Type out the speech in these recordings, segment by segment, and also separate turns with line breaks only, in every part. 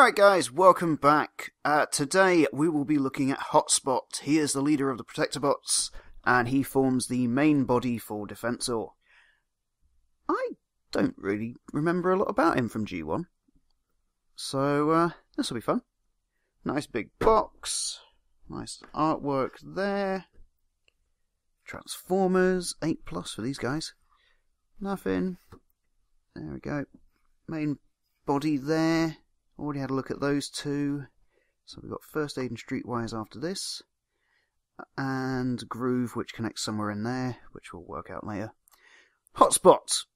Alright guys, welcome back. Today we will be looking at Hotspot. He is the leader of the Protectobots, and he forms the main body for Defensor. I don't really remember a lot about him from G1. So, this will be fun. Nice big box. Nice artwork there. Transformers, 8+ for these guys. Nothing. There we go. Main body there. Already had a look at those two. So we've got First Aid and Streetwise after this. And Groove, which connects somewhere in there, which we'll work out later. Hotspot!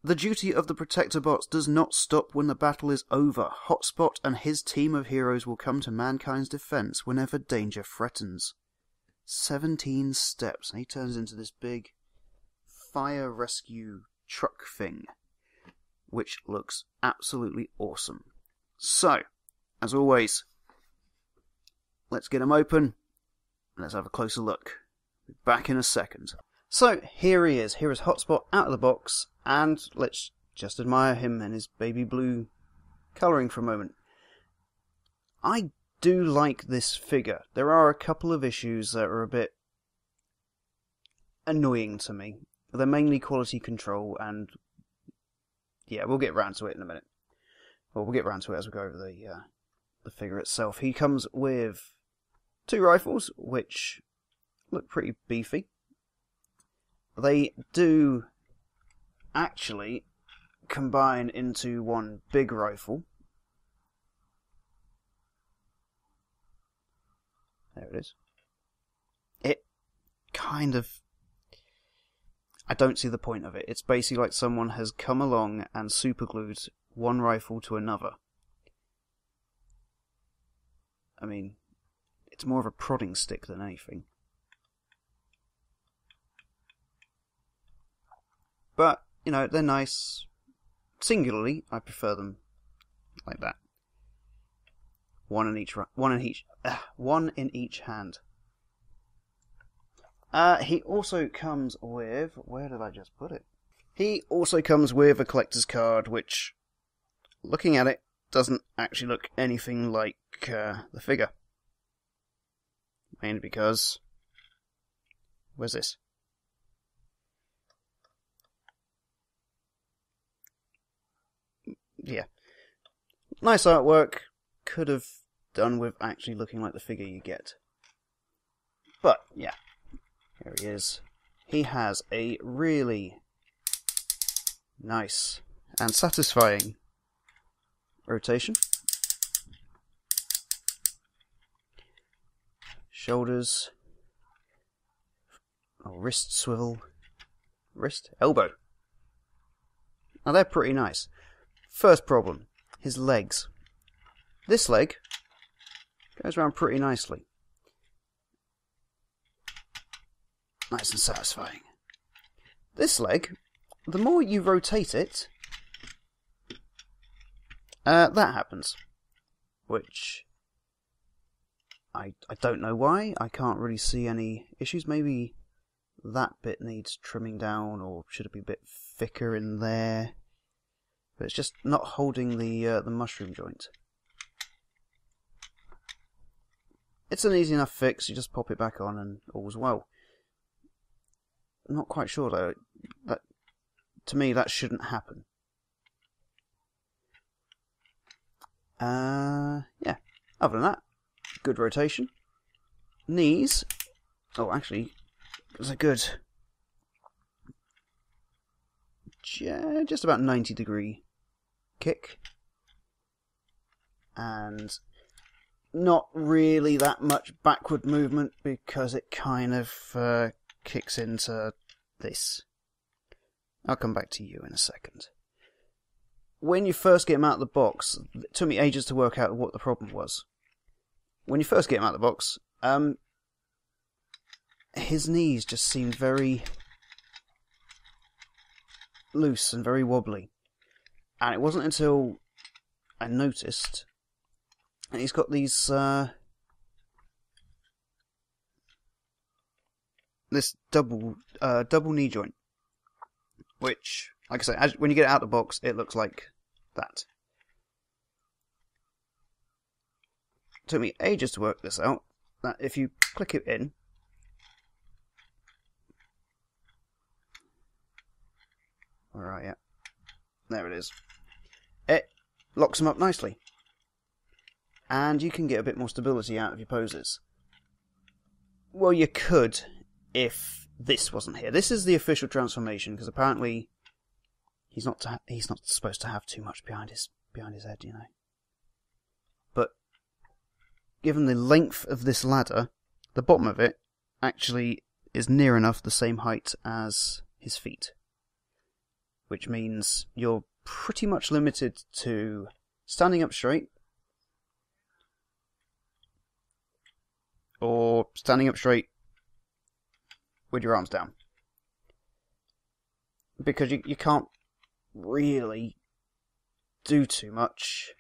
The duty of the Protectobots does not stop when the battle is over. Hotspot and his team of heroes will come to mankind's defense whenever danger threatens. 17 steps. And he turns into this big fire rescue truck thing, which looks absolutely awesome. So, as always, let's get him open, and let's have a closer look. Be back in a second. So, here he is. Here is Hotspot out of the box, and let's just admire him and his baby blue colouring for a moment. I do like this figure. There are a couple of issues that are a bit annoying to me. They're mainly quality control, and yeah, we'll get round to it in a minute. Well, we'll get round to it as we go over the figure itself. He comes with 2 rifles, which look pretty beefy. They do actually combine into one big rifle. There it is. It kind of... I don't see the point of it. It's basically like someone has come along and superglued one rifle to another. I mean, it's more of a prodding stick than anything. But, you know, they're nice. Singularly, I prefer them like that. One in each hand. He also comes with... Where did I just put it? He also comes with a collector's card, which, looking at it, doesn't actually look anything like the figure. Mainly because... Where's this? Yeah. Nice artwork. Could have done with actually looking like the figure you get. But, yeah. Here he is. He has a really nice and satisfying rotation. Shoulders. Oh, wrist swivel. Wrist? Elbow. Now they're pretty nice. First problem. His legs. This leg goes around pretty nicely. Nice and satisfying. This leg, the more you rotate it, that happens. Which, I don't know why. I can't really see any issues. Maybe that bit needs trimming down, or should it be a bit thicker in there? But it's just not holding the mushroom joint. It's an easy enough fix. You just pop it back on and all's well. I'm not quite sure though. That, to me, that shouldn't happen. Yeah. Other than that, good rotation. Knees. Oh, actually, there's a good, just about 90-degree kick, and not really that much backward movement because it kind of kicks into this. I'll come back to you in a second. When you first get him out of the box, it took me ages to work out what the problem was. When you first get him out of the box, his knees just seemed very loose and very wobbly. And it wasn't until I noticed, and he's got these this double knee joint, which, like I say, when you get it out of the box, it looks like that. took me ages to work this out, that if you click it in, where are you? There it is. It locks them up nicely. And you can get a bit more stability out of your poses. Well, you could if this wasn't here. This is the official transformation, because apparently he's not supposed to have too much behind his head, you know. But given the length of this ladder, the bottom of it actually is near enough the same height as his feet. Which means you're pretty much limited to standing up straight, or standing up straight with your arms down. Because you can't really do too much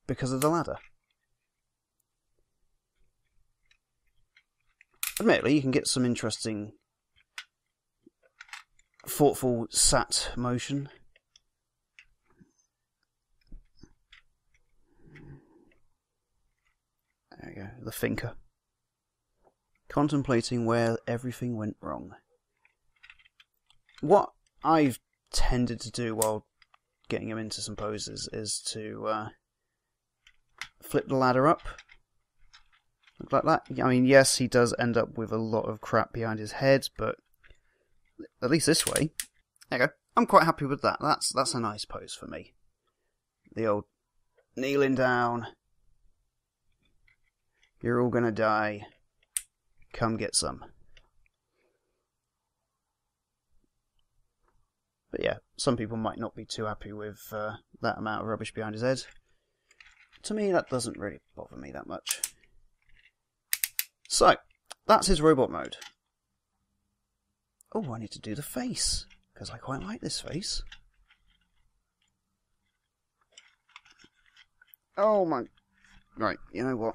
because of the ladder. Admittedly, you can get some interesting thoughtful sat motion. There we go, the thinker. Contemplating where everything went wrong. What I've tended to do while getting him into some poses is to flip the ladder up. Look like that. I mean, yes, he does end up with a lot of crap behind his head, but at least this way. There you go. I'm quite happy with that. That's a nice pose for me. The old kneeling down. You're all gonna die. Come get some. But yeah, some people might not be too happy with that amount of rubbish behind his head. To me, that doesn't really bother me that much. So, that's his robot mode. Oh, I need to do the face, because I quite like this face. Oh my... Right, you know what?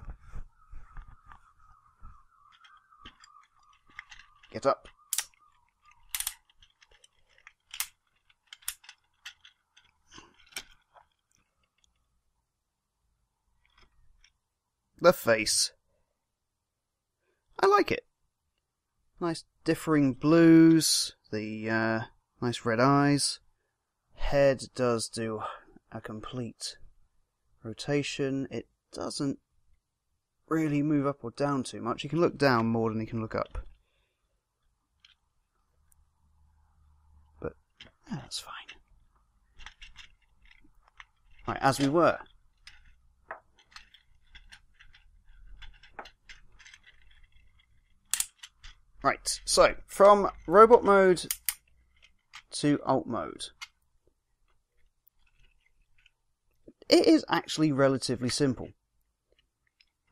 Get up. The face. I like it. Nice differing blues, the nice red eyes. Head does do a complete rotation. It doesn't really move up or down too much. He can look down more than he can look up. But yeah, that's fine. Right, as we were. Right, so, from robot mode to alt mode. It is actually relatively simple.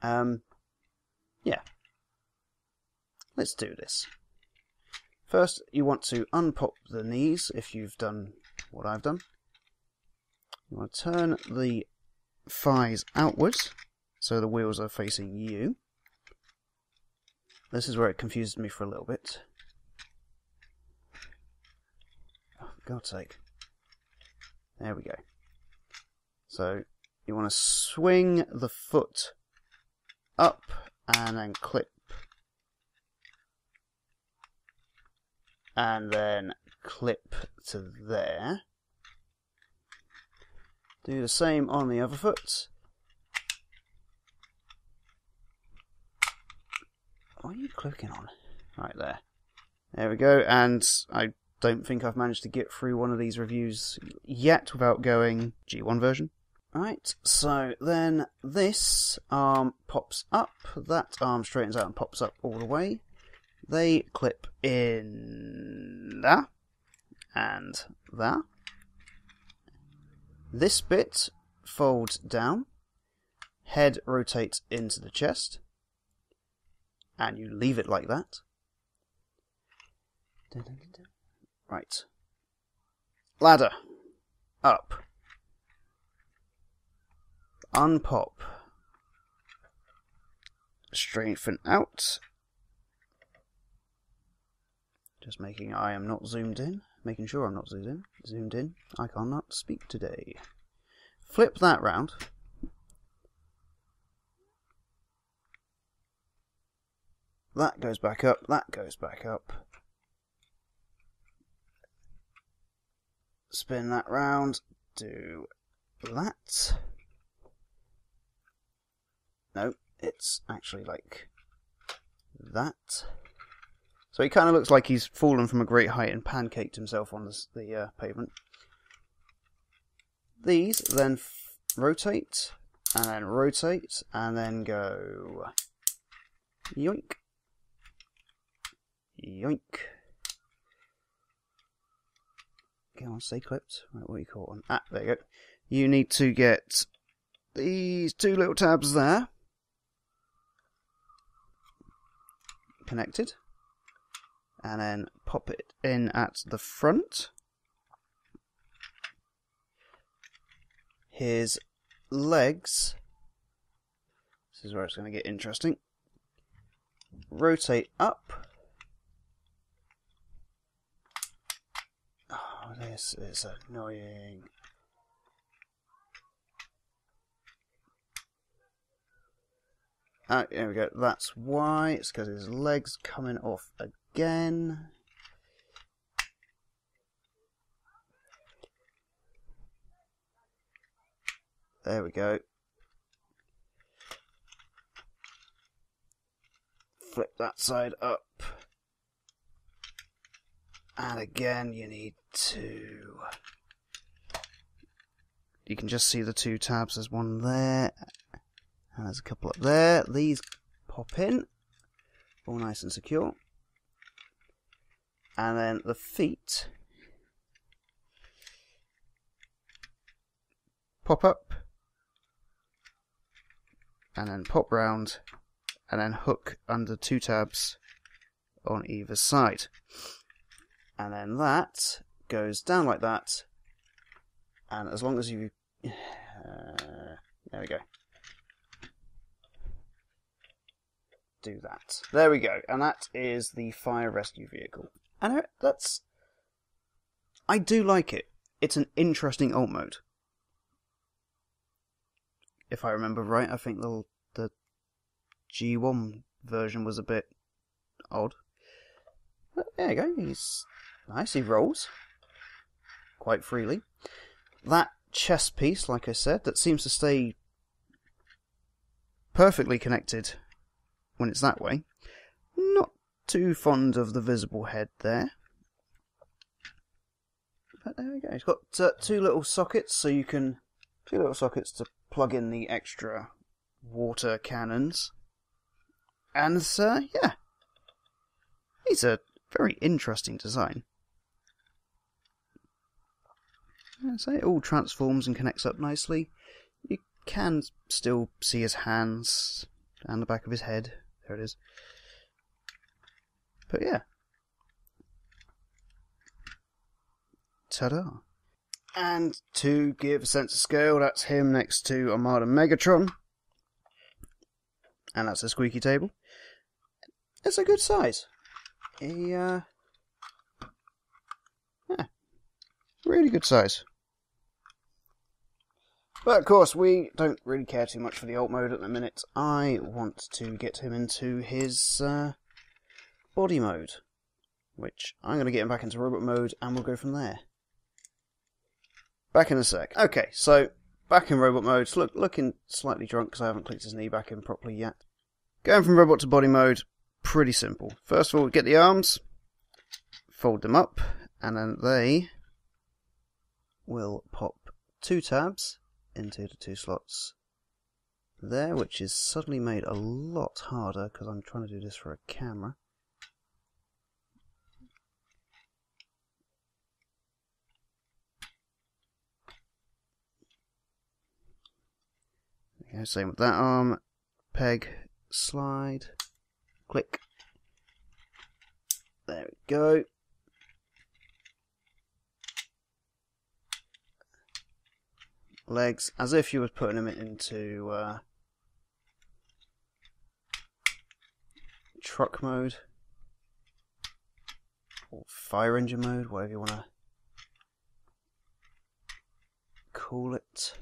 Yeah. Let's do this. First, you want to unpop the knees, if you've done what I've done. You want to turn the thighs outwards, so the wheels are facing you. This is where it confuses me for a little bit. Oh, for God's sake. There we go. So, you want to swing the foot up and then clip. And then clip to there. Do the same on the other foot. What are you clicking on? Right there. There we go, and I don't think I've managed to get through one of these reviews yet without going G1 version. Right, so then this arm pops up, that arm straightens out and pops up all the way. They clip in there, and there. This bit folds down, head rotates into the chest, and you leave it like that. Right. Ladder. Up. Unpop. Straighten out. Just making I am not zoomed in. Making sure I'm not zoomed in. I cannot speak today. flip that round. That goes back up, that goes back up. Spin that round, do that. No, it's actually like that. So he kind of looks like he's fallen from a great height and pancaked himself on the pavement. These then rotate, and then go yoink, yoink. Come on, stay clipped. Right, what are you caught on? Ah, there you go. You need to get these two little tabs there connected, and then pop it in at the front. His legs, this is where it's going to get interesting, rotate up. Oh, this is annoying. Ah, there we go. That's why. It's because his legs coming off again. There we go. Flip that side up. And again, you need to... You can just see the two tabs. There's one there. And there's a couple up there. These pop in. All nice and secure. And then the feet pop up. And then pop round. And then hook under two tabs on either side. And then that goes down like that. And as long as you... there we go. Do that. There we go. And that is the fire rescue vehicle. And that's... I do like it. It's an interesting alt mode. If I remember right, I think the G1 version was a bit odd. But there you go. He's nice. He rolls quite freely. That chest piece, like I said, that seems to stay perfectly connected when it's that way. Not too fond of the visible head there. But there we go. It's got two little sockets, so you can... Two little sockets to plug in the extra water cannons. And, yeah. It's a very interesting design. So it all transforms and connects up nicely. You can still see his hands and the back of his head. There it is. But yeah. Ta-da. And to give a sense of scale, that's him next to Armada Megatron. And that's a squeaky table. It's a good size. Yeah, really good size. But of course, we don't really care too much for the alt mode at the minute. I want to get him into his body mode, which I'm going to get him back into robot mode, and we'll go from there. Back in a sec. Okay, so back in robot mode. Looking slightly drunk because I haven't clicked his knee back in properly yet. Going from robot to body mode, pretty simple. First of all, get the arms, fold them up, and then they will pop two tabs into the two slots there, which is suddenly made a lot harder because I'm trying to do this for a camera. Okay, same with that arm. Peg, slide, click. There we go. Legs, as if you were putting them into truck mode or fire engine mode, whatever you want to call it.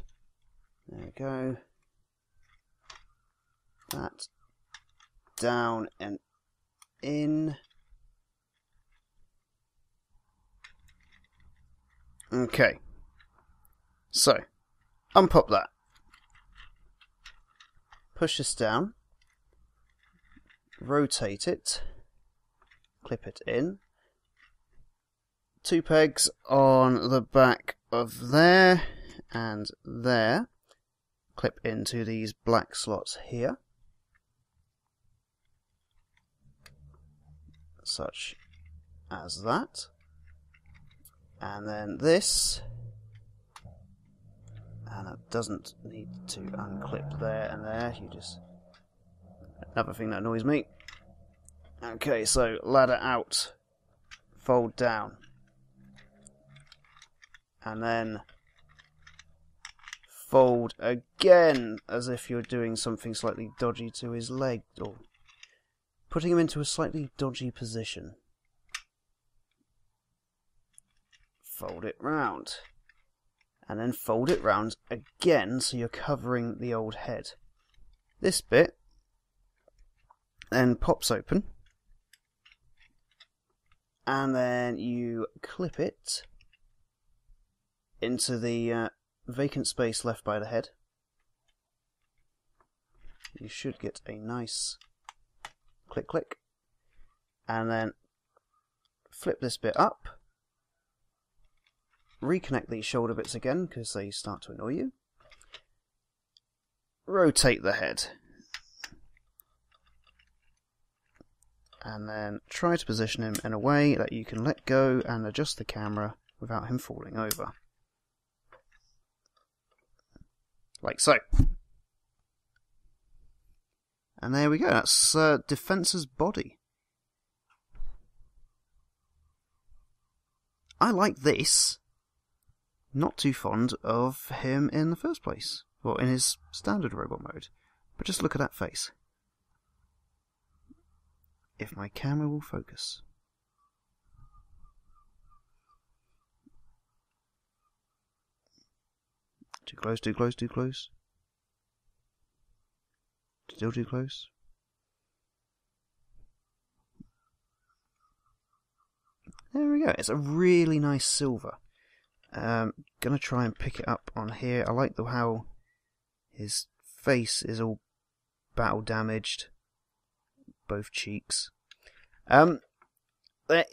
There we go. That down and in. Okay. So, unpop that. Push this down. Rotate it. Clip it in. 2 pegs on the back of there and there. Clip into these black slots here. Such as that. And then this. And it doesn't need to unclip there and there. You just... Another thing that annoys me. Okay, so ladder out. Fold down. And then fold again, as if you're doing something slightly dodgy to his leg, or putting him into a slightly dodgy position. Fold it round. And then fold it round again, so you're covering the old head. This bit then pops open. And then you clip it into the vacant space left by the head. You should get a nice click click. And then flip this bit up. Reconnect these shoulder bits again because they start to annoy you. Rotate the head. And then try to position him in a way that you can let go and adjust the camera without him falling over. Like so. And there we go, that's Defensor's body. I like this. Not too fond of him in the first place. Well, in his standard robot mode. But just look at that face. If my camera will focus. Too close, too close, too close. Still too close. There we go. It's a really nice silver. Gonna try and pick it up on here. I like how his face is all battle damaged. Both cheeks. There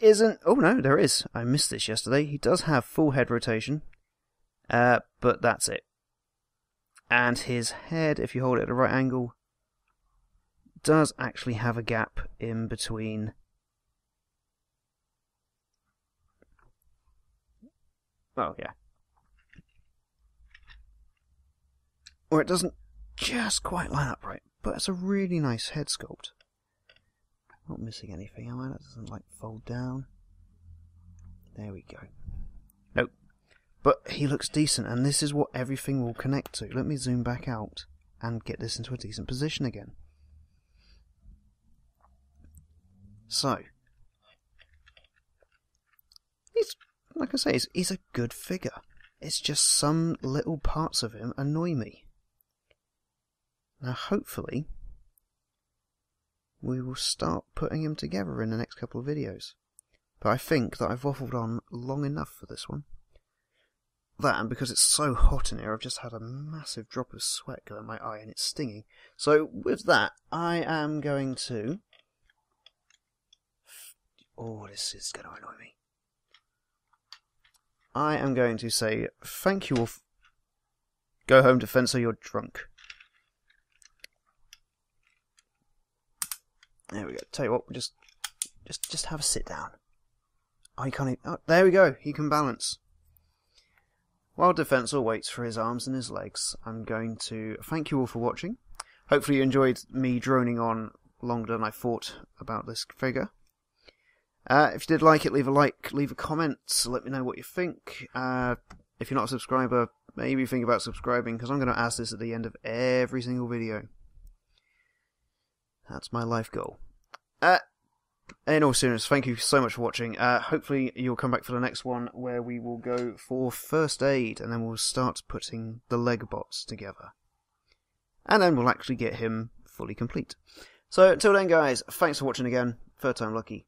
isn't... Oh no, there is. I missed this yesterday. He does have full head rotation. But that's it. And his head, if you hold it at the right angle, does actually have a gap in between. Oh, yeah. Or it doesn't just quite line up right, but it's a really nice head sculpt. Not missing anything, am I? That doesn't, like, fold down. There we go. Nope. But he looks decent, and this is what everything will connect to. Let me zoom back out and get this into a decent position again. So, he's, like I say, he's a good figure. It's just some little parts of him annoy me. Now, hopefully, we will start putting him together in the next couple of videos. But I think that I've waffled on long enough for this one. That, and because it's so hot in here, I've just had a massive drop of sweat go in my eye and it's stinging. So, with that, I am going to... Oh, this is going to annoy me. I am going to say, thank you all. Go home, Defensor, you're drunk. There we go. Tell you what, just have a sit down. Oh, you can't even... Oh, there we go. He can balance. While Defensor waits for his arms and his legs, I'm going to thank you all for watching. Hopefully you enjoyed me droning on longer than I thought about this figure. If you did like it, leave a like, leave a comment, let me know what you think. If you're not a subscriber, maybe think about subscribing, because I'm going to ask this at the end of every single video. That's my life goal. in all seriousness, thank you so much for watching. Hopefully you'll come back for the next one, where we will go for first aid, and then we'll start putting the leg bots together. And then we'll actually get him fully complete. So, until then, guys, thanks for watching again. Third time lucky.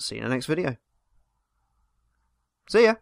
See you in the next video. See ya!